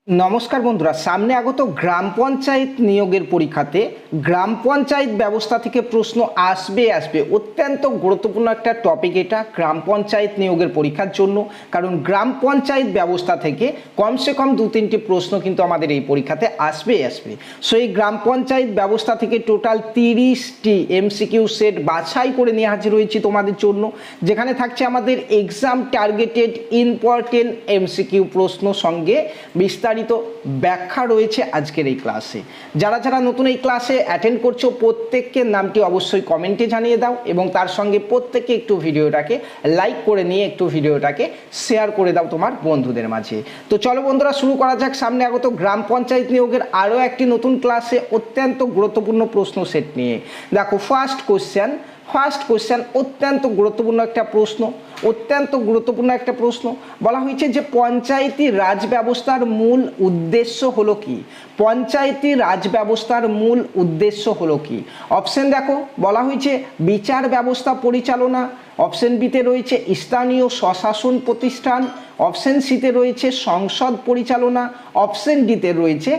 নমস্কার বন্ধুরা, সামনে আগত গ্রাম পঞ্চায়েত নিয়োগের পরীক্ষাতে গ্রাম পঞ্চায়েত ব্যবস্থা থেকে প্রশ্ন আসবে অত্যন্ত গুরুত্বপূর্ণ একটা টপিক এটা গ্রাম পঞ্চায়েত নিয়োগের পরীক্ষার জন্য। কারণ গ্রাম পঞ্চায়েত ব্যবস্থা থেকে কমসে কম 2-3টি প্রশ্ন কিন্তু আমাদের এই পরীক্ষাতে আসবে। সো এই গ্রাম পঞ্চায়েত ব্যবস্থা থেকে টোটাল 30টি এমসিকিউ সেট বাছাই করে নিয়ে হাজির হয়েছি তোমাদের জন্য, যেখানে থাকছে আমাদের এক্সাম টার্গেটেড ইম্পর্টেন্ট এমসিকিউ প্রশ্ন সঙ্গে বিস্তারিত ব্যাখ্যা রয়েছে আজকের এই ক্লাসে। যারা যারা নতুন এই ক্লাসে অ্যাটেন্ড করছো প্রত্যেককে নামটি অবশ্যই কমেন্টে জানিয়ে দাও এবং তার সঙ্গে প্রত্যেকে একটু ভিডিওটাকে লাইক করে নিয়ে একটু ভিডিওটাকে শেয়ার করে দাও তোমার বন্ধুদের মাঝে। তো চলো বন্ধুরা, শুরু করা যাক সামনে আগত গ্রাম পঞ্চায়েত নিয়োগের আরও একটি নতুন ক্লাসে অত্যন্ত গুরুত্বপূর্ণ প্রশ্ন সেট নিয়ে। দেখো ফার্স্ট কোশ্চেন অত্যন্ত গুরুত্বপূর্ণ একটা প্রশ্ন বলা হয়েছে যে পঞ্চায়েতি রাজ ব্যবস্থার মূল উদ্দেশ্য হলো কি? পঞ্চায়েতি রাজ ব্যবস্থার মূল উদ্দেশ্য হলো কি? অপশন দেখো, বলা হয়েছে বিচার ব্যবস্থা পরিচালনা, অপশন বিতে রয়েছে স্থানীয় স্বশাসন প্রতিষ্ঠান, অপশন সিতে রয়েছে সংসদ পরিচালনা, অপশন ডিতে রয়েছে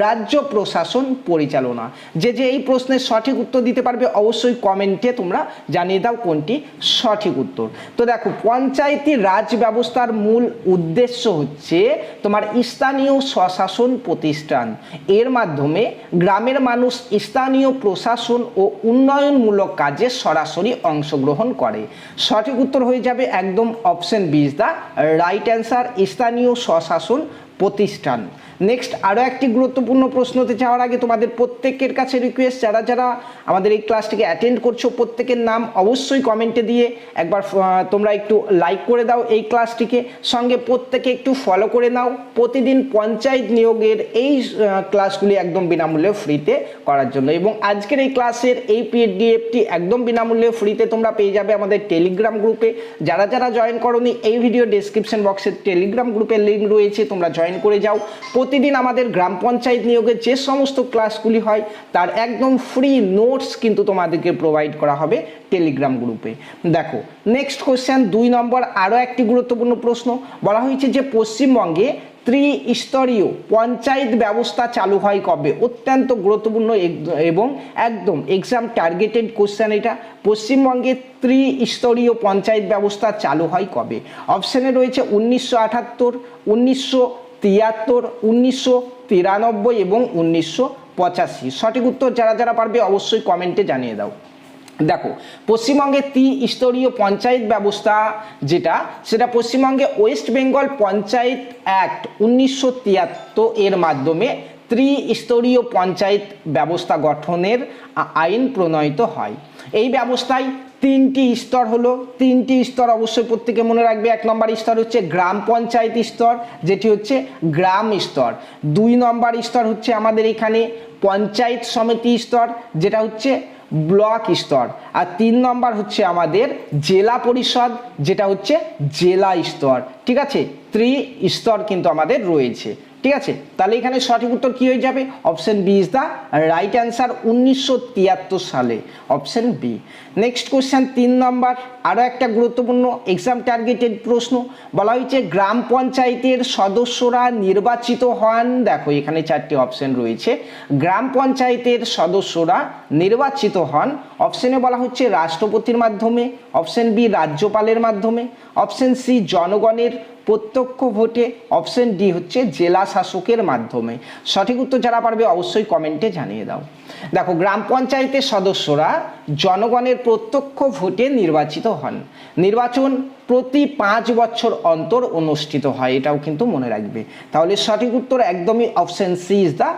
রাজ্য প্রশাসন পরিচালনা। যে এই প্রশ্নের সঠিক উত্তর দিতে পারবে অবশ্যই কমেন্টে তোমরা জানিয়ে দাও কোনটি সঠিক উত্তর। তো দেখো, পঞ্চায়েতি রাজ ব্যবস্থার মূল উদ্দেশ্য হচ্ছে তোমার স্থানীয় স্বশাসন প্রতিষ্ঠান। এর মাধ্যমে গ্রামের মানুষ স্থানীয় প্রশাসন ও উন্নয়নমূলক কাজে সরাসরি অংশগ্রহণ করে। সঠিক উত্তর হয়ে যাবে একদম option B is the right answer, স্থানীয় স্বশাসন প্রতিষ্ঠান। নেক্সট আরও একটি গুরুত্বপূর্ণ প্রশ্নতে যাওয়ার আগে তোমাদের প্রত্যেকের কাছে রিকোয়েস্ট, যারা যারা আমাদের এই ক্লাসটিকে অ্যাটেন্ড করছো প্রত্যেকের নাম অবশ্যই কমেন্টে দিয়ে একবার তোমরা একটু লাইক করে দাও এই ক্লাসটিকে, সঙ্গে প্রত্যেকে একটু ফলো করে নাও। প্রতিদিন পঞ্চায়েত নিয়োগের এই ক্লাসগুলি একদম বিনামূল্যে ফ্রিতে করার জন্য, এবং আজকের এই ক্লাসের এই পিডিএফটি একদম বিনামূল্যে ফ্রিতে তোমরা পেয়ে যাবে আমাদের টেলিগ্রাম গ্রুপে। যারা যারা জয়েন করোনি, এই ভিডিও ডেসক্রিপশন বক্সে টেলিগ্রাম গ্রুপের লিঙ্ক রয়েছে, তোমরা জয়েন করে যাও। প্রতিদিন আমাদের গ্রাম পঞ্চায়েত নিয়োগের যে সমস্ত ক্লাসগুলি হয় তার একদম ফ্রি নোটস কিন্তু তোমাদেরকে প্রোভাইড করা হবে টেলিগ্রাম গ্রুপে। দেখো নেক্সট কোশ্চেন 2 নম্বর, আরও একটি গুরুত্বপূর্ণ প্রশ্ন বলা হয়েছে যে পশ্চিমবঙ্গে ত্রিস্তরীয় পঞ্চায়েত ব্যবস্থা চালু হয় কবে? অত্যন্ত গুরুত্বপূর্ণ এবং একদম এক্সাম টার্গেটেড কোশ্চেন এটা। পশ্চিমবঙ্গে ত্রিস্তরীয় পঞ্চায়েত ব্যবস্থা চালু হয় কবে? অপশানে রয়েছে 1978, 1973, 1993 এবং 1985। সঠিক উত্তর যারা যারা পারবে অবশ্যই কমেন্টে জানিয়ে দাও। দেখো, পশ্চিমবঙ্গে ত্রিস্তরীয় পঞ্চায়েত ব্যবস্থা সেটা পশ্চিমবঙ্গে ওয়েস্ট বেঙ্গল পঞ্চায়েত অ্যাক্ট 1973 এর মাধ্যমে ত্রিস্তরীয় পঞ্চায়েত ব্যবস্থা গঠনের আইন প্রণয়িত হয়। এই ব্যবস্থায় 3টি স্তর হলো, 3টি স্তর অবশ্যই প্রত্যেকে মনে রাখবে। 1 নম্বর স্তর হচ্ছে গ্রাম পঞ্চায়েত স্তর, যেটি হচ্ছে গ্রাম স্তর। 2 নম্বর স্তর হচ্ছে আমাদের এখানে পঞ্চায়েত সমিতি স্তর, যেটা হচ্ছে ব্লক স্তর। আর 3 নম্বর হচ্ছে আমাদের জেলা পরিষদ, যেটা হচ্ছে জেলা স্তর। ঠিক আছে, স্তর কিন্তু আমাদের রয়েছে। ঠিক আছে, তাহলে এখানে সঠিক উত্তর কি হয়ে যাবে? Option B is the right answer, 1973 সালে, অপশন বি। নেক্সট কোশ্চেন 3 নম্বর, আরও একটা গুরুত্বপূর্ণ এক্সাম টার্গেটেড প্রশ্ন বলা হয়েছে গ্রাম পঞ্চায়েতের সদস্যরা নির্বাচিত হন। দেখো এখানে 4টি অপশন রয়েছে। গ্রাম পঞ্চায়েতের সদস্যরা নির্বাচিত হন, অপশনে বলা হচ্ছে রাষ্ট্রপতির মাধ্যমে, অপশন বি রাজ্যপালের মাধ্যমে, অপশন সি জনগণের প্রত্যক্ষ ভোটে, অপশন ডি হচ্ছে জেলা শাসকের মাধ্যমে। সঠিক উত্তর যারা পারবে অবশ্যই কমেন্টে জানিয়ে দাও। দেখো, গ্রাম পঞ্চায়েতের সদস্যরা জনগণের প্রত্যক্ষ ভোটে নির্বাচিত হন। নির্বাচন প্রতি 5 বছর অন্তর অনুষ্ঠিত হয়, এটাও কিন্তু মনে রাখবে। তাহলে সঠিক উত্তর একদমই option C is the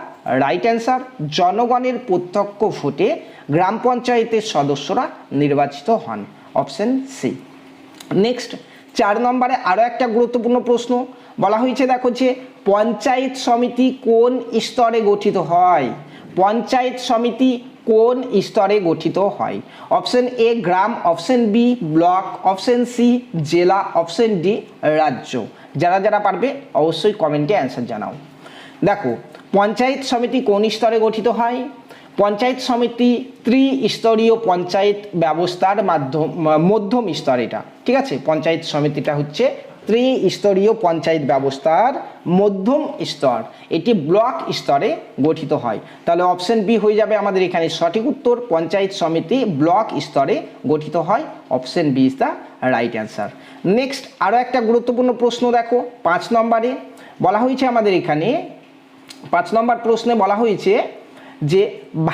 right answer, জনগণের প্রত্যক্ষ ভোটে গ্রাম পঞ্চায়েতের সদস্যরা নির্বাচিত হন, অপশন সি। নেক্সট 4 নম্বরে আরও একটা গুরুত্বপূর্ণ প্রশ্ন বলা হয়েছে, দেখো যে পঞ্চায়েত সমিতি কোন স্তরে গঠিত হয়? পঞ্চায়েত সমিতি কোন স্তরে গঠিত হয়? অপশন এ গ্রাম, option B block, option C জেলা, অপশন ডি রাজ্য। যারা যারা পারবে অবশ্যই কমেন্টে অ্যান্সার জানাও। দেখো, পঞ্চায়েত সমিতি কোন স্তরে গঠিত হয়? পঞ্চায়েত সমিতি ত্রিস্তরীয় পঞ্চায়েত ব্যবস্থার মধ্যম স্তর এটা। ঠিক আছে, পঞ্চায়েত সমিতিটা হচ্ছে ত্রিস্তরীয় পঞ্চায়েত ব্যবস্থার মধ্যম স্তর, এটি ব্লক স্তরে গঠিত হয়। তাহলে অপশন বি হয়ে যাবে আমাদের এখানে সঠিক উত্তর। পঞ্চায়েত সমিতি ব্লক স্তরে গঠিত হয়। Option B is the right answer. Next আরও একটা গুরুত্বপূর্ণ প্রশ্ন দেখো 5 নম্বরে বলা হয়েছে আমাদের এখানে 5 নম্বর প্রশ্নে বলা হয়েছে যে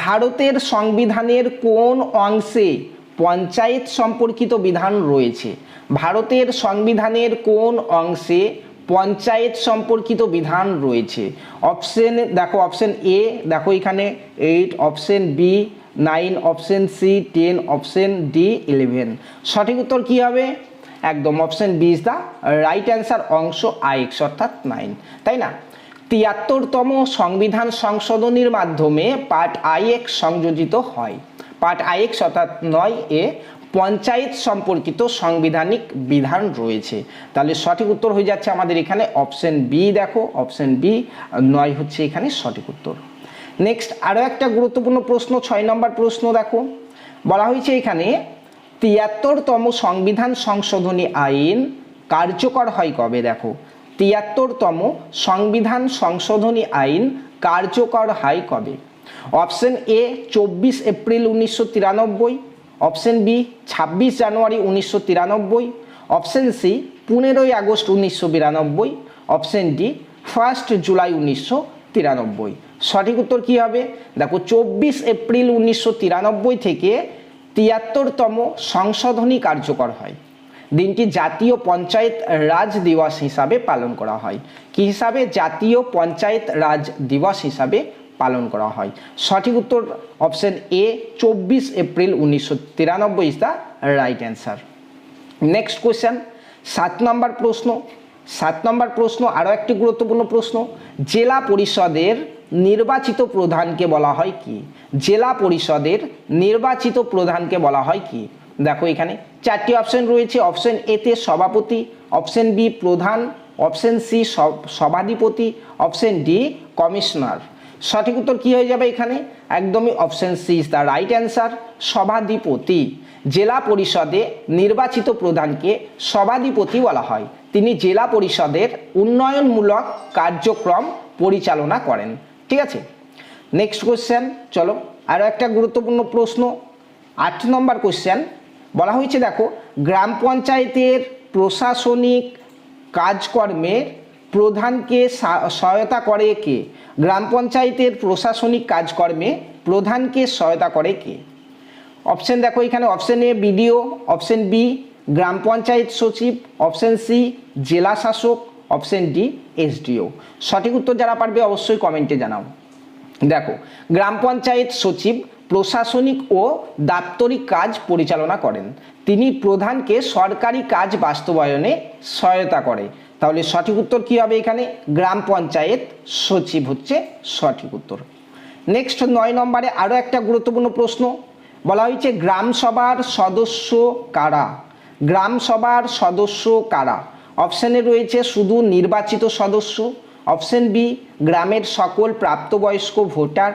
ভারতের সংবিধানের কোন অংশে পঞ্চায়েত সম্পর্কিত বিধান রয়েছে। ভারতের সংবিধানের কোন অংশে পঞ্চায়েত সম্পর্কিত বিধান রয়েছে। অপশন দেখো, অপশন এ দেখো এখানে 8, option B 9, option C 10, option D 11। সঠিক উত্তর কি হবে? একদম option B is the right answer, অংশ আইএক্স অর্থাৎ 9, তাই না? 73তম সংবিধান সংশোধনীর মাধ্যমে পার্ট আইএক্স সংযোজিত হয়। পার্ট আইএক্স অর্থাৎ 9 এ পঞ্চায়েত সম্পর্কিত সাংবিধানিক বিধান রয়েছে। তাহলে সঠিক উত্তর হয়ে যাচ্ছে আমাদের এখানে অপশন বি। দেখো অপশন বি 9 হচ্ছে এখানে সঠিক উত্তর। নেক্সট আরও একটা গুরুত্বপূর্ণ প্রশ্ন 6 নম্বর প্রশ্ন দেখো বলা হয়েছে এখানে 73তম সংবিধান সংশোধনী আইন কার্যকর হয় কবে। দেখো 73তম সংবিধান সংশোধনী আইন কার্যকর হয় কবে। Option A 24 April 1993, option B 26 January 1993, option C 15 August 1992, option D 1 July 1993। সঠিক উত্তর কি হবে? দেখো 24 এপ্রিল 1993 থেকে 73তম সংশোধনী কার্যকর হয়। দিনটি জাতীয় পঞ্চায়েত রাজ দিবস হিসাবে পালন করা হয়। কি হিসাবে? জাতীয় পঞ্চায়েত রাজ দিবস হিসাবে পালন করা হয়। সঠিক উত্তর option A 24 April 1993 is the right answer. Next question 7 নম্বর প্রশ্ন। 7 নম্বর প্রশ্ন আরও একটি গুরুত্বপূর্ণ প্রশ্ন। জেলা পরিষদের নির্বাচিত প্রধানকে বলা হয় কি? জেলা পরিষদের নির্বাচিত প্রধানকে বলা হয় কি? দেখো এখানে 4টি অপশন রয়েছে। অপশন এ তে সভাপতি, অপশন বি প্রধান, অপশন সি সভাধিপতি, অপশন ডি কমিশনার। সঠিক উত্তর কি হয়ে যাবে এখানে? একদমই option C is the right answer, সভাধিপতি। জেলা পরিষদে নির্বাচিত প্রধানকে সভাধিপতি বলা হয়। তিনি জেলা পরিষদের উন্নয়নমূলক কার্যক্রম পরিচালনা করেন। ঠিক আছে, নেক্সট কোশ্চেন চলো আরও একটা গুরুত্বপূর্ণ প্রশ্ন 8 নম্বর কোশ্চেন বলা হয়েছে দেখো গ্রাম পঞ্চায়েতের প্রশাসনিক কাজকর্মে প্রধানকে সহায়তা করে কে? গ্রাম পঞ্চায়েতের প্রশাসনিক কাজকর্মে প্রধানকে সহায়তা করে কে? অপশন দেখো এখানে option A BDO, option B গ্রাম পঞ্চায়েত সচিব, অপশন সি জেলা শাসক, অপশন ডি এসডিও। সঠিক উত্তর যারা পারবে অবশ্যই কমেন্টে জানাও। দেখো গ্রাম পঞ্চায়েত সচিব প্রশাসনিক ও দাপ্তরিক কাজ পরিচালনা করেন। তিনি প্রধানকে সরকারি কাজ বাস্তবায়নে সহায়তা করে। তাহলে সঠিক উত্তর কি হবে এখানে? গ্রাম পঞ্চায়েত সচিব হচ্ছে সঠিক উত্তর। নেক্সট 9 নম্বরে আরও একটা গুরুত্বপূর্ণ প্রশ্ন বলা হয়েছে গ্রাম সভার সদস্য কারা? গ্রাম সভার সদস্য কারা? অপশানে রয়েছে শুধু নির্বাচিত সদস্য, অপশন বি গ্রামের সকল প্রাপ্তবয়স্ক ভোটার,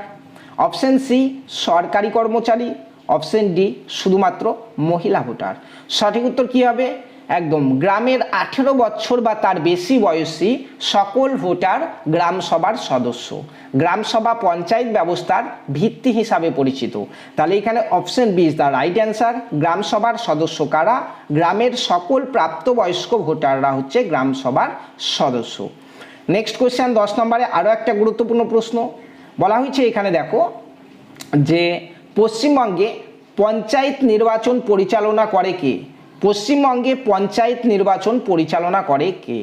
অপশন সি সরকারি কর্মচারী, অপশন ডি শুধুমাত্র মহিলা ভোটার। সঠিক উত্তর কি হবে? একদম গ্রামের 18 বছর বা তার বেশি বয়সী সকল ভোটার গ্রাম সভার সদস্য। গ্রাম সভা পঞ্চায়েত ব্যবস্থার ভিত্তি হিসাবে পরিচিত। তাহলে এখানে option B is the right answer. গ্রাম সভার সদস্য কারা? গ্রামের সকল প্রাপ্তবয়স্ক ভোটাররা হচ্ছে গ্রাম সভার সদস্য। নেক্সট কোয়েশ্চেন 10 নম্বরে আরও একটা গুরুত্বপূর্ণ প্রশ্ন বলা হয়েছে এখানে দেখো যে পশ্চিমবঙ্গে পঞ্চায়েত নির্বাচন পরিচালনা করে কে? পশ্চিমবঙ্গে পঞ্চায়েত নির্বাচন পরিচালনা করে কে?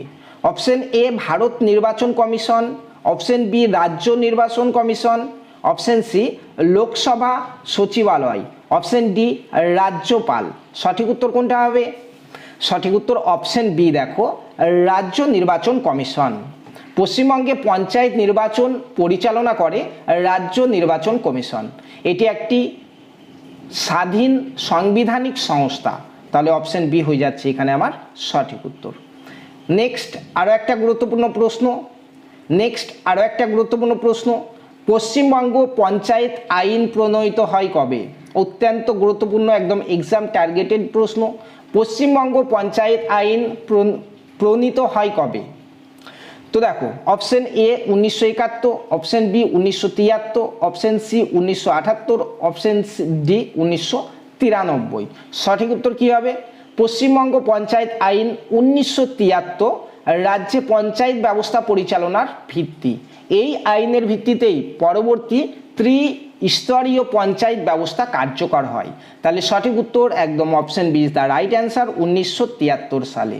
অপশন এ ভারত নির্বাচন কমিশন, অপশন বি রাজ্য নির্বাচন কমিশন, অপশন সি লোকসভা সচিবালয়, অপশন ডি রাজ্যপাল। সঠিক উত্তর কোনটা হবে? সঠিক উত্তর অপশন বি দেখো রাজ্য নির্বাচন কমিশন। পশ্চিমবঙ্গে পঞ্চায়েত নির্বাচন পরিচালনা করে রাজ্য নির্বাচন কমিশন। এটি একটি স্বাধীন সাংবিধানিক সংস্থা। তাহলে অপশন বি হয়ে যাচ্ছে এখানে আমার সঠিক উত্তর। নেক্সট আরও একটা গুরুত্বপূর্ণ প্রশ্ন পশ্চিমবঙ্গ পঞ্চায়েত আইন প্রণয়িত হয় কবে? অত্যন্ত গুরুত্বপূর্ণ, একদম এক্সাম টার্গেটেড প্রশ্ন। পশ্চিমবঙ্গ পঞ্চায়েত আইন প্রণীত হয় কবে? তো দেখো, option A 1971, option B 1973, option C 1978, option D 1993। সঠিক উত্তর কি হবে? পশ্চিমবঙ্গ পঞ্চায়েত আইন 1973 রাজ্যে পঞ্চায়েত ব্যবস্থা পরিচালনার ভিত্তি। এই আইনের ভিত্তিতেই পরবর্তী ত্রিস্তরীয় পঞ্চায়েত ব্যবস্থা কার্যকর হয়। তাহলে সঠিক উত্তর একদম option B is the right answer, 1973 সালে।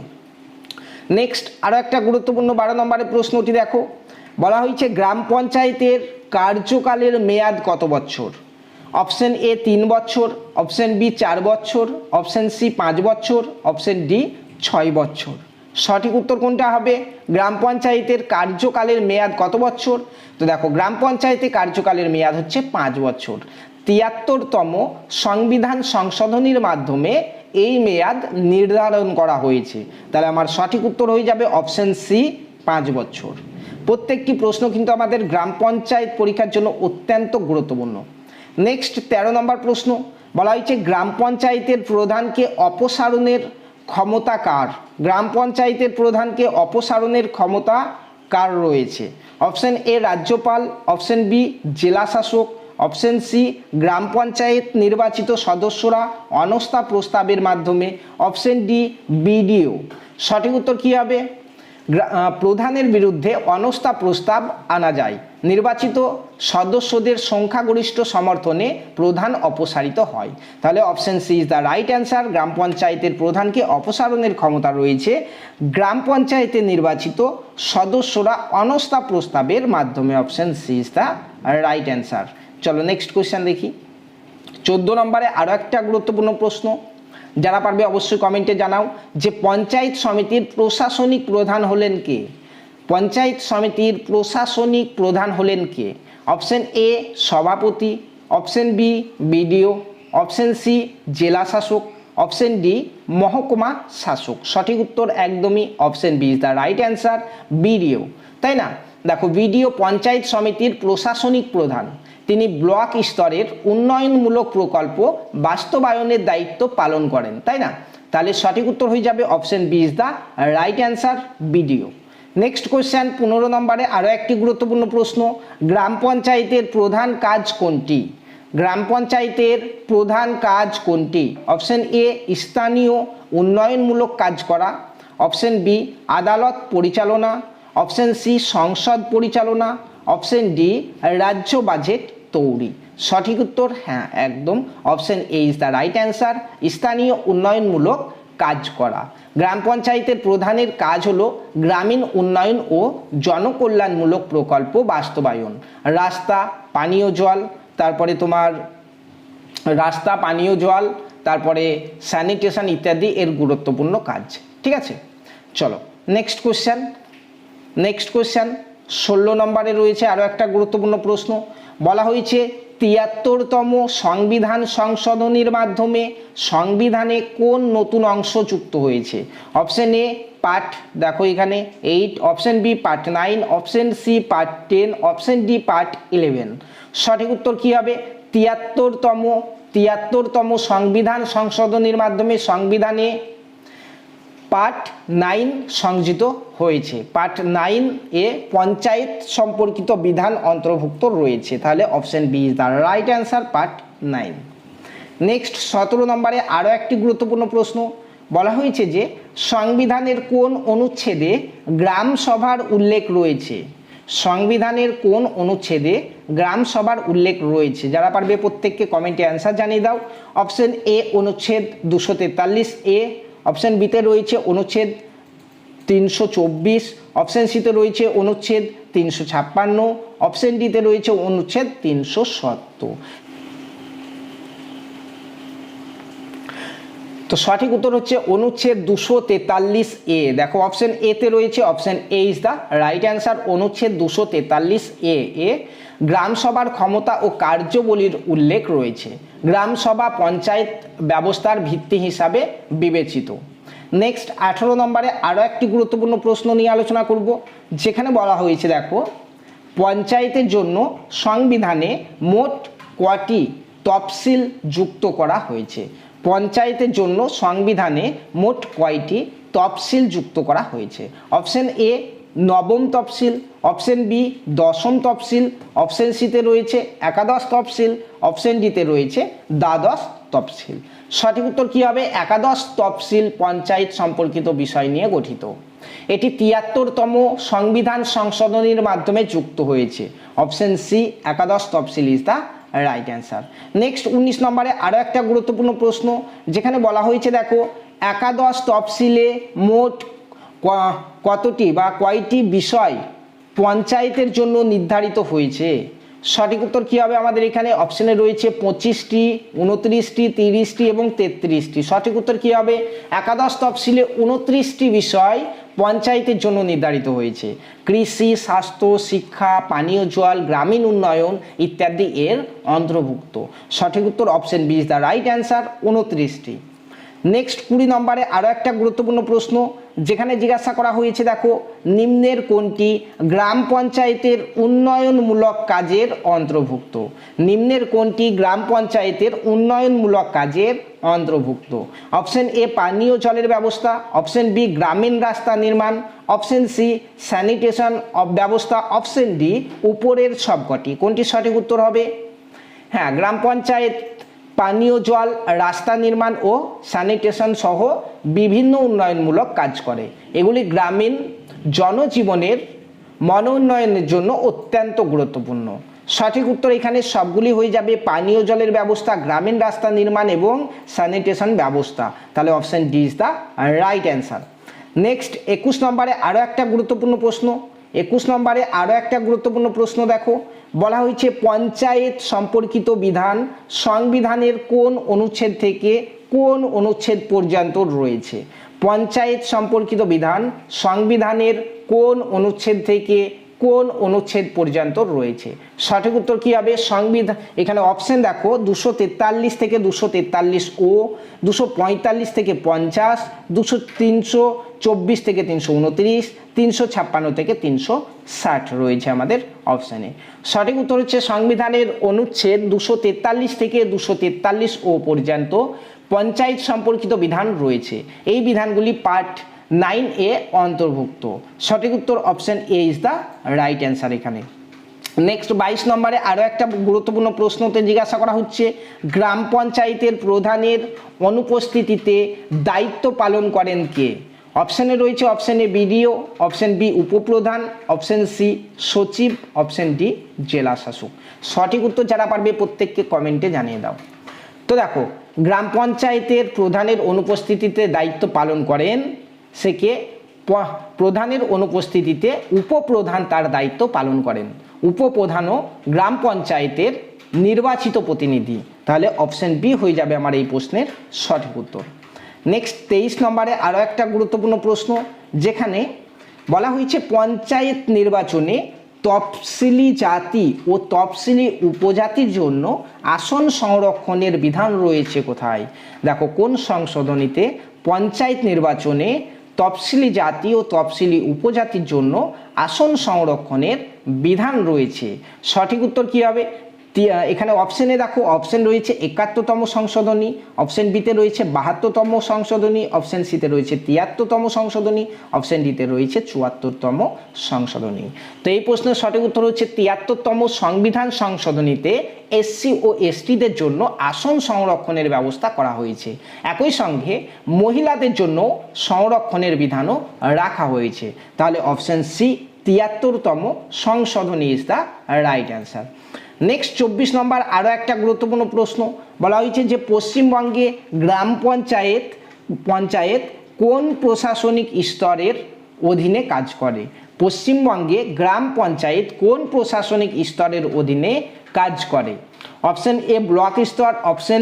নেক্সট আরও একটা গুরুত্বপূর্ণ 12 নম্বরের প্রশ্নটি দেখো, বলা হয়েছে গ্রাম পঞ্চায়েতের কার্যকালের মেয়াদ কত বছর? অপশন এ 3 বছর, অপশন বি 4 বছর, অপশন সি 5 বছর, অপশন ডি 6 বছর। সঠিক উত্তর কোনটা হবে? গ্রাম পঞ্চায়েতের কার্যকালের মেয়াদ কত বছর? তো দেখো, গ্রাম পঞ্চায়েতে কার্যকালের মেয়াদ হচ্ছে 5 বছর। 73তম সংবিধান সংশোধনীর মাধ্যমে এই মেয়াদ নির্ধারণ করা হয়েছে। তাহলে আমার সঠিক উত্তর হয়ে যাবে অপশন সি, 5 বছর। প্রত্যেকটি প্রশ্ন কিন্তু আমাদের গ্রাম পঞ্চায়েত পরীক্ষার জন্য অত্যন্ত গুরুত্বপূর্ণ। নেক্সট 13 নম্বর প্রশ্ন, বলা হয়েছে গ্রাম পঞ্চায়েতের প্রধানকে অপসারণের ক্ষমতা কার? গ্রাম পঞ্চায়েতের প্রধানকে অপসারণের ক্ষমতা কার রয়েছে? অপশন এ রাজ্যপাল, অপশন বি জেলা শাসক, অপশন সি গ্রাম পঞ্চায়েত নির্বাচিত সদস্যরা অনাস্থা প্রস্তাবের মাধ্যমে, অপশন ডি বিডিও। সঠিক উত্তর কী হবে? প্রধানের বিরুদ্ধে অনাস্থা প্রস্তাব আনা যায়, নির্বাচিত সদস্যদের সংখ্যাগরিষ্ঠ সমর্থনে প্রধান অপসারিত হয়। তাহলে option C is the right answer, গ্রাম পঞ্চায়েতের প্রধানকে অপসারণের ক্ষমতা রয়েছে গ্রাম পঞ্চায়েতে নির্বাচিত সদস্যরা অনাস্থা প্রস্তাবের মাধ্যমে। Option C is the right answer. চলো নেক্সট কোয়েশ্চেন দেখি। 14 নম্বরে আরও একটা গুরুত্বপূর্ণ প্রশ্ন, যারা পারবে অবশ্যই কমেন্টে জানাও যে পঞ্চায়েত সমিতির প্রশাসনিক প্রধান হলেন কে? পঞ্চায়েত সমিতির প্রশাসনিক প্রধান হলেন কে? অপশন এ সভাপতি, option B BDO, option C জেলা শাসক, অপশন ডি মহকুমা শাসক। সঠিক উত্তর একদমই option B is the right answer, BDO. তাই না? দেখো, বিডিও পঞ্চায়েত সমিতির প্রশাসনিক প্রধান, তিনি ব্লক স্তরের উন্নয়নমূলক প্রকল্প বাস্তবায়নের দায়িত্ব পালন করেন, তাই না? তাহলে সঠিক উত্তর হয়ে যাবে option B is the right answer, BDO. Next question 15 নম্বরে আরও একটি গুরুত্বপূর্ণ প্রশ্ন, গ্রাম পঞ্চায়েতের প্রধান কাজ কোনটি? গ্রাম পঞ্চায়েতের প্রধান কাজ কোনটি? অপশন এ স্থানীয় উন্নয়নমূলক কাজ করা, অপশন বি আদালত পরিচালনা, অপশন সি সংসদ পরিচালনা, অপশন ডি রাজ্য বাজেট তৈরি। সঠিক উত্তর হ্যাঁ একদম option A is the right answer, স্থানীয় উন্নয়নমূলক কাজ করা। গ্রাম পঞ্চায়েতের প্রধানের কাজ হলো গ্রামীণ উন্নয়ন ও জনকল্যাণমূলক প্রকল্প বাস্তবায়ন, রাস্তা, পানীয় জল, তারপরে তোমার রাস্তা, পানীয় জল, তারপরে স্যানিটেশন ইত্যাদি এর গুরুত্বপূর্ণ কাজ। ঠিক আছে, চলো নেক্সট কোয়েশ্চেন। 16 নম্বরে রয়েছে আরও একটা গুরুত্বপূর্ণ প্রশ্ন, বলা হয়েছে 73তম সংবিধান সংশোধনীর মাধ্যমে সংবিধানে কোন নতুন অংশ যুক্ত হয়েছে? অপশন এ পার্ট, দেখো এখানে 8, option B part 9, option C part 10, option D part 11। সঠিক উত্তর কী হবে? 73তম সংবিধান সংশোধনীর মাধ্যমে সংবিধানে পার্ট 9 সংযোজিত হয়েছে। পার্ট 9 এ পঞ্চায়েত সম্পর্কিত বিধান অন্তর্ভুক্ত রয়েছে। তাহলে option B is the right answer, part 9। Next 17 নম্বরে আরও একটি গুরুত্বপূর্ণ প্রশ্ন, বলা হয়েছে যে সংবিধানের কোন অনুচ্ছেদে গ্রাম সভার উল্লেখ রয়েছে? সংবিধানের কোন অনুচ্ছেদে গ্রাম সভার উল্লেখ রয়েছে? যারা পারবে প্রত্যেককে কমেন্টে অ্যান্সার জানিয়ে দাও। অপশন এ অনুচ্ছেদ 243 এ, অপশন বিতে রয়েছে অনুচ্ছেদ 324, অপশন সিতে রয়েছে অনুচ্ছেদ 356, অপশন ডিতে রয়েছে অনুচ্ছেদ 370। তো সঠিক উত্তর হচ্ছে অনুচ্ছেদ 243 এ। দেখো অপশন এতে রয়েছে, option A is the right answer, অনুচ্ছেদ 243 এ গ্রাম সভার ক্ষমতা ও কার্যাবলীর উল্লেখ রয়েছে। গ্রাম সভা পঞ্চায়েত ব্যবস্থার ভিত্তি হিসাবে বিবেচিত। নেক্সট 18 নম্বরে আরও একটি গুরুত্বপূর্ণ প্রশ্ন নিয়ে আলোচনা করব, যেখানে বলা হয়েছে দেখো পঞ্চায়েতের জন্য সংবিধানে মোট কটি তফসিল যুক্ত করা হয়েছে? পঞ্চায়েতের জন্য সংবিধানে মোট কয়টি তফসিল যুক্ত করা হয়েছে? অপশন এ নবম তফসিল, অপশন বি দশম তফসিল, অপশন সিতে রয়েছে একাদশ তফসিল, অপশন ডিতে রয়েছে দ্বাদশ তফসিল। সঠিক উত্তর কি হবে? একাদশ তফসিল পঞ্চায়েত সম্পর্কিত বিষয় নিয়ে গঠিত। এটি ৭৩তম সংবিধান সংশোধনীর মাধ্যমে যুক্ত হয়েছে। অপশন সি একাদশ তফসিল is the right answer. Next ১৯ নম্বরে আরও একটা গুরুত্বপূর্ণ প্রশ্ন, যেখানে বলা হয়েছে দেখো একাদশ তফসিলে মোট কতটি বা কয়টি বিষয় পঞ্চায়েতের জন্য নির্ধারিত হয়েছে? সঠিক উত্তর কী হবে আমাদের এখানে? অপশনে রয়েছে ২৫টি, ২৯টি, ৩০টি এবং ৩৩টি। সঠিক উত্তর কী হবে? একাদশ তফসিলে ২৯টি বিষয় পঞ্চায়েতের জন্য নির্ধারিত হয়েছে। কৃষি, স্বাস্থ্য, শিক্ষা, পানীয় জল, গ্রামীণ উন্নয়ন ইত্যাদি এর অন্তর্ভুক্ত। সঠিক উত্তর option B is the right answer, ২৯টি। নেক্সট ২০ নম্বরে আরও একটা গুরুত্বপূর্ণ প্রশ্ন, যেখানে জিজ্ঞাসা করা হয়েছে দেখো নিম্নের কোনটি গ্রাম পঞ্চায়েতের উন্নয়নমূলক কাজের অন্তর্ভুক্ত? নিম্নের কোনটি গ্রাম পঞ্চায়েতের উন্নয়নমূলক কাজের অন্তর্ভুক্ত? অপশন এ পানীয় জলের ব্যবস্থা, অপশন বি গ্রামীণ রাস্তা নির্মাণ, অপশন সি স্যানিটেশন ব্যবস্থা, অপশন ডি উপরের সবকটি। কোনটি সঠিক উত্তর হবে? হ্যাঁ, গ্রাম পঞ্চায়েত পানীয় জল, রাস্তা নির্মাণ ও স্যানিটেশন সহ বিভিন্ন উন্নয়নমূলক কাজ করে। এগুলি গ্রামীণ জনজীবনের মনোউন্নয়নের জন্য অত্যন্ত গুরুত্বপূর্ণ। সঠিক উত্তর এখানে সবগুলি হয়ে যাবে পানীয় জলের ব্যবস্থা, গ্রামীণ রাস্তা নির্মাণ এবং স্যানিটেশন ব্যবস্থা। তাহলে option D is the right answer. Next ২১ নম্বরে আরও একটা গুরুত্বপূর্ণ প্রশ্ন, ২১ নম্বরে আরও একটা গুরুত্বপূর্ণ প্রশ্ন দেখো, বলা হয়েছে পঞ্চায়েত সম্পর্কিত বিধান সংবিধানের কোন অনুচ্ছেদ থেকে কোন অনুচ্ছেদ পর্যন্ত রয়েছে? পঞ্চায়েত সম্পর্কিত বিধান সংবিধানের কোন অনুচ্ছেদ থেকে কোন অনুচ্ছেদ পর্যন্ত রয়েছে? সঠিক উত্তর কী হবে? সংবিধান, এখানে অপশন দেখো ২৪৩ থেকে ২৪৩ ও, ২৪৫ থেকে ৫০, ৩২৪ থেকে ৩২৯, ৩৫৬ থেকে ৩৬০ রয়েছে আমাদের অপশানে। সঠিক উত্তর হচ্ছে সংবিধানের অনুচ্ছেদ ২৪৩ থেকে ২৪৩ ও পর্যন্ত পঞ্চায়েত সম্পর্কিত বিধান রয়েছে। এই বিধানগুলি পার্ট 9A অন্তর্ভুক্ত। সঠিক উত্তর option A is the right answer এখানে। নেক্সট ২২ নম্বরে আরও একটা গুরুত্বপূর্ণ প্রশ্নতে জিজ্ঞাসা করা হচ্ছে গ্রাম পঞ্চায়েতের প্রধানের অনুপস্থিতিতে দায়িত্ব পালন করেন কে? অপশানে রয়েছে option A BDO, option B উপপ্রধান, অপশন সি সচিব, অপশন ডি জেলা শাসক। সঠিক উত্তর যারা পারবে প্রত্যেককে কমেন্টে জানিয়ে দাও। তো দেখো গ্রাম পঞ্চায়েতের প্রধানের অনুপস্থিতিতে দায়িত্ব পালন করেন সে কে? প্রধানের অনুপস্থিতিতে উপপ্রধান তার দায়িত্ব পালন করেন। উপপ্রধানও গ্রাম পঞ্চায়েতের নির্বাচিত প্রতিনিধি। তাহলে অপশন বি হয়ে যাবে আমার এই প্রশ্নের সঠিক উত্তর। নেক্সট ২৩ নম্বরে আরও একটা গুরুত্বপূর্ণ প্রশ্ন, যেখানে বলা হয়েছে পঞ্চায়েত নির্বাচনে তফসিলি জাতি ও তফসিলি উপজাতির জন্য আসন সংরক্ষণের বিধান রয়েছে কোথায়? দেখো কোন সংশোধনীতে পঞ্চায়েত নির্বাচনে তফসিলি জাতি ও তফসিলি উপজাতির জন্য আসন সংরক্ষণের বিধান রয়েছে? সঠিক উত্তর কী হবে? এখানে অপশনে দেখো অপশন রয়েছে ৭১তম সংশোধনী, অপশন বিতে রয়েছে ৭২তম সংশোধনী, অপশন সিতে রয়েছে ৭৩তম সংশোধনী, অপশন ডিতে রয়েছে ৭৪তম সংশোধনী। তো এই প্রশ্নের সঠিক উত্তর হচ্ছে ৭৩তম সংবিধান সংশোধনীতে এসসি ও এসটিদের জন্য আসন সংরক্ষণের ব্যবস্থা করা হয়েছে। একই সঙ্গে মহিলাদের জন্য সংরক্ষণের বিধানও রাখা হয়েছে। তাহলে অপশন সি ৭৩তম সংশোধনী is the right answer. Next ২৪ নম্বর আরও একটা গুরুত্বপূর্ণ প্রশ্ন, বলা হয়েছে যে পশ্চিমবঙ্গে গ্রাম পঞ্চায়েত কোন প্রশাসনিক স্তরের অধীনে কাজ করে? পশ্চিমবঙ্গে গ্রাম পঞ্চায়েত কোন প্রশাসনিক স্তরের অধীনে কাজ করে? অপশন এ ব্লক স্তর, অপশন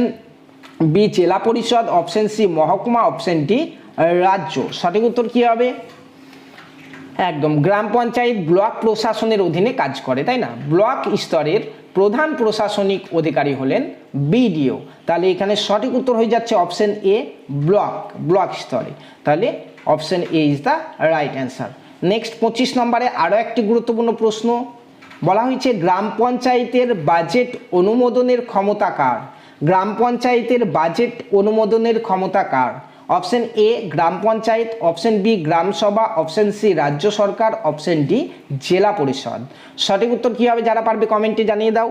বি জেলা পরিষদ, অপশন সি মহকুমা, অপশন ডি রাজ্য। সঠিক উত্তর কী হবে? একদম গ্রাম পঞ্চায়েত ব্লক প্রশাসনের অধীনে কাজ করে, তাই না? ব্লক স্তরের প্রধান প্রশাসনিক অধিকারী হলেন বিডিও। তাহলে এখানে সঠিক উত্তর হয়ে যাচ্ছে অপশন এ ব্লক স্তরে। তাহলে option A is the right answer. Next ২৫ নম্বরে আরও একটি গুরুত্বপূর্ণ প্রশ্ন, বলা হয়েছে গ্রাম পঞ্চায়েতের বাজেট অনুমোদনের ক্ষমতা কার? গ্রাম পঞ্চায়েতের বাজেট অনুমোদনের ক্ষমতা কার? অপশন এ গ্রাম পঞ্চায়েত, অপশন বি গ্রাম সভা, অপশন সি রাজ্য সরকার, অপশন ডি জেলা পরিষদ। সঠিক উত্তর কী হবে যারা পারবে কমেন্টে জানিয়ে দাও।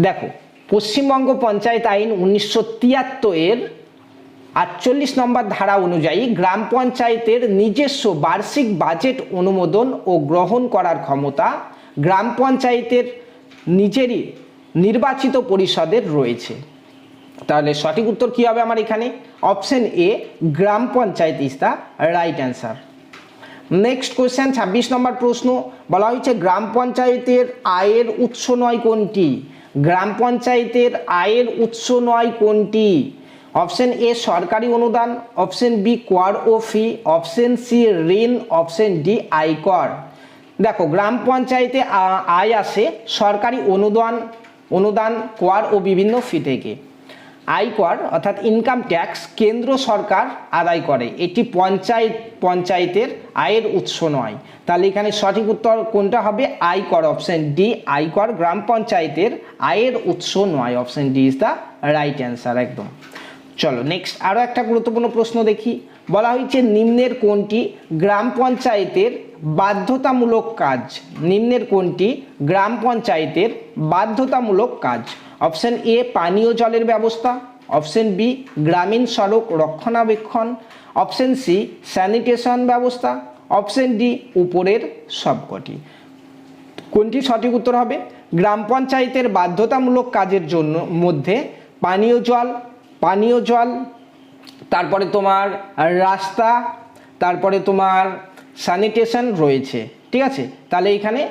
দেখো, পশ্চিমবঙ্গ পঞ্চায়েত আইন 1973 এর 48 নম্বর ধারা অনুযায়ী গ্রাম পঞ্চায়েতের নিজস্ব বার্ষিক বাজেট অনুমোদন ও গ্রহণ করার ক্ষমতা গ্রাম পঞ্চায়েতের নিজেরই নির্বাচিত পরিষদের রয়েছে। তাহলে সঠিক উত্তর কী হবে আমার এখানে? অপশন এ গ্রাম panchayat is the right answer. Next question 26 নম্বর প্রশ্ন, বলা হয়েছে গ্রাম পঞ্চায়েতের আয়ের উৎস নয় কোনটি? গ্রাম পঞ্চায়েতের আয়ের উৎস নয় কোনটি? অপশন এ সরকারি অনুদান, অপশন বি কর ও ফি, অপশন সি ঋণ, অপশন ডি আয়কর। দেখো, গ্রাম পঞ্চায়েতে আয় আসে সরকারি অনুদান কর ও বিভিন্ন ফি থেকে। আয়কর অর্থাৎ ইনকাম ট্যাক্স কেন্দ্র সরকার আদায় করে, এটি পঞ্চায়েতের আয়ের উৎস নয়। তাহলে এখানে সঠিক উত্তর কোনটা হবে? আয়কর, অপশন ডি আয়কর গ্রাম পঞ্চায়েতের আয়ের উৎস নয়। Option D is the right answer একদম। চলো নেক্সট আরও একটা গুরুত্বপূর্ণ প্রশ্ন দেখি। বলা হয়েছে নিম্নের কোনটি গ্রাম পঞ্চায়েতের বাধ্যতামূলক কাজ? নিম্নের কোনটি গ্রাম পঞ্চায়েতের বাধ্যতামূলক কাজ? অপশন এ পানীয় জলের ব্যবস্থা, অপশন বি গ্রামীণ সড়ক রক্ষণাবেক্ষণ, অপশন সি স্যানিটেশন ব্যবস্থা, অপশন ডি উপরের সবকটি। কোনটি সঠিক উত্তর হবে? গ্রাম পঞ্চায়েতের বাধ্যতামূলক কাজের জন্য মধ্যে পানীয় জল, তারপরে তোমার রাস্তা, তারপরে তোমার স্যানিটেশন রয়েছে। ঠিক আছে, তাহলে এখানে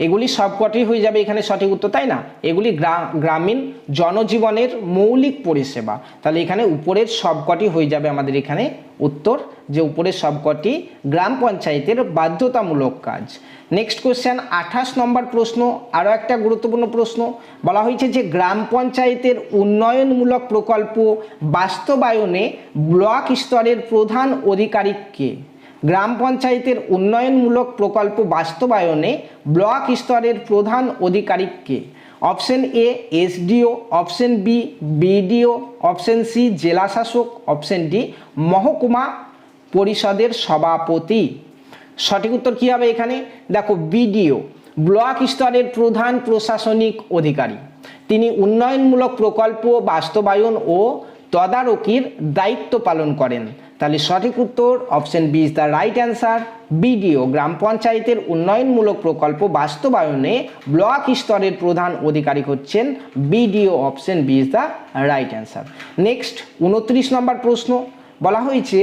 এগুলি সবকটি হয়ে যাবে এখানে সঠিক উত্তর, তাই না? এগুলি গ্রামীণ জনজীবনের মৌলিক পরিষেবা। তাহলে এখানে উপরের সবকটি হয়ে যাবে আমাদের এখানে উত্তর, যে উপরের সবকটি গ্রাম পঞ্চায়েতের বাধ্যতামূলক কাজ। নেক্সট কোয়েশ্চেন 28 নম্বর প্রশ্ন, আরও একটা গুরুত্বপূর্ণ প্রশ্ন। বলা হয়েছে যে গ্রাম পঞ্চায়েতের উন্নয়নমূলক প্রকল্প বাস্তবায়নে ব্লক স্তরের প্রধান অধিকারী কে? গ্রাম পঞ্চায়েতের উন্নয়নমূলক প্রকল্প বাস্তবায়নে ব্লক স্তরের প্রধান অধিকারী কে? Option A SDO, option B BDO, option C জেলা শাসক, অপশন ডি মহকুমা পরিষদের সভাপতি। সঠিক উত্তর কী হবে এখানে? দেখো, বিডিও ব্লক স্তরের প্রধান প্রশাসনিক অধিকারী, তিনি উন্নয়নমূলক প্রকল্প বাস্তবায়ন ও তদারকির দায়িত্ব পালন করেন। তাহলে সঠিক উত্তর option B is the right answer. BDO গ্রাম পঞ্চায়েতের উন্নয়নমূলক প্রকল্প বাস্তবায়নে ব্লক স্তরের প্রধান আধিকারিক হচ্ছেন BDO. Option B is the right answer. Next 29 নম্বর প্রশ্ন, বলা হয়েছে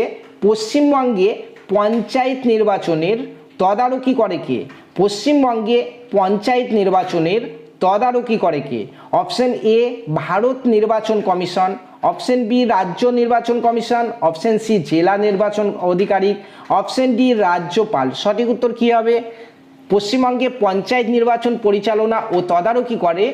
পশ্চিমবঙ্গে পঞ্চায়েত নির্বাচনের তদারকি করে কে? পশ্চিমবঙ্গে পঞ্চায়েত নির্বাচনের তদারকি করে কে? অপশন এ ভারত নির্বাচন কমিশন, অপশন বি রাজ্য নির্বাচন কমিশন, অপশন সি জেলা নির্বাচন আধিকারিক, অপশন ডি রাজ্যপাল। সঠিক উত্তর কী হবে? পশ্চিমবঙ্গে পঞ্চায়েত নির্বাচন পরিচালনা ও তদারকি করে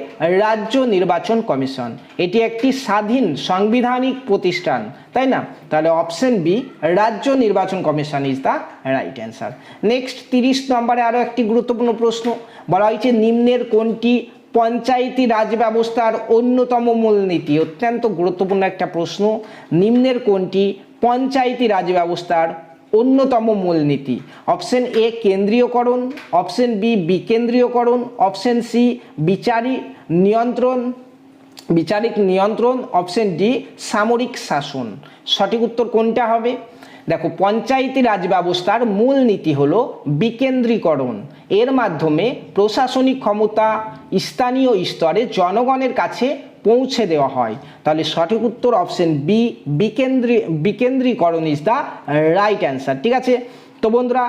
রাজ্য নির্বাচন কমিশন। এটি একটি স্বাধীন সাংবিধানিক প্রতিষ্ঠান, তাই না? তাহলে অপশন বি রাজ্য নির্বাচন commission is the right answer. Next 30 নম্বরে আরও একটি গুরুত্বপূর্ণ প্রশ্ন, বলা হয়েছে নিম্নের কোনটি পঞ্চায়েতি রাজ ব্যবস্থার অন্যতম মূলনীতি? অত্যন্ত গুরুত্বপূর্ণ একটা প্রশ্ন। নিম্নের কোনটি পঞ্চায়েতি রাজ ব্যবস্থার অন্যতম মূলনীতি? অপশন এ কেন্দ্রীয়করণ, অপশন বি বিকেন্দ্রীয়করণ, অপশন সি বিচারিক নিয়ন্ত্রণ, অপশন ডি সামরিক শাসন। সঠিক উত্তর কোনটা হবে? দেখো, পঞ্চায়েতি রাজ ব্যবস্থার মূল নীতি হলো বিকেন্দ্রীকরণ। এর মাধ্যমে প্রশাসনিক ক্ষমতা স্থানীয় স্তরে জনগণের কাছে পৌঁছে দেওয়া হয়। তাহলে সঠিক উত্তর অপশন বি বিকেন্দ্রীকরণ ইজ দ্য রাইট অ্যান্সার। ঠিক আছে, তো বন্ধুরা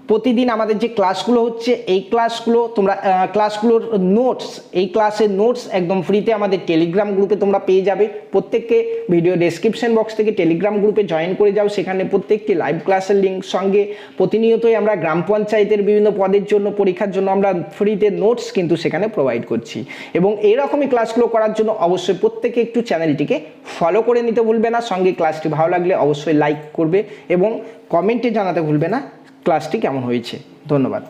প্রতিদিন আমাদের যে ক্লাসগুলো হচ্ছে এই ক্লাসগুলো তোমরা ক্লাসগুলোর নোটস, এই ক্লাসের নোটস একদম ফ্রিতে আমাদের টেলিগ্রাম গ্রুপে তোমরা পেয়ে যাবে। প্রত্যেককে ভিডিও ডেসক্রিপশন বক্স থেকে টেলিগ্রাম গ্রুপে জয়েন করে যাও, সেখানে প্রত্যেকটি লাইভ ক্লাসের লিঙ্ক, সঙ্গে প্রতিনিয়তই আমরা গ্রাম পঞ্চায়েতের বিভিন্ন পদের জন্য পরীক্ষার জন্য আমরা ফ্রিতে নোটস কিন্তু সেখানে প্রোভাইড করছি। এবং এইরকমই ক্লাসগুলো করার জন্য অবশ্যই প্রত্যেকে একটু চ্যানেলটিকে ফলো করে নিতে ভুলবে না। সঙ্গে ক্লাসটি ভালো লাগলে অবশ্যই লাইক করবে এবং কমেন্টে জানাতে ভুলবে না ক্লাসটি কেমন হয়েছে। ধন্যবাদ।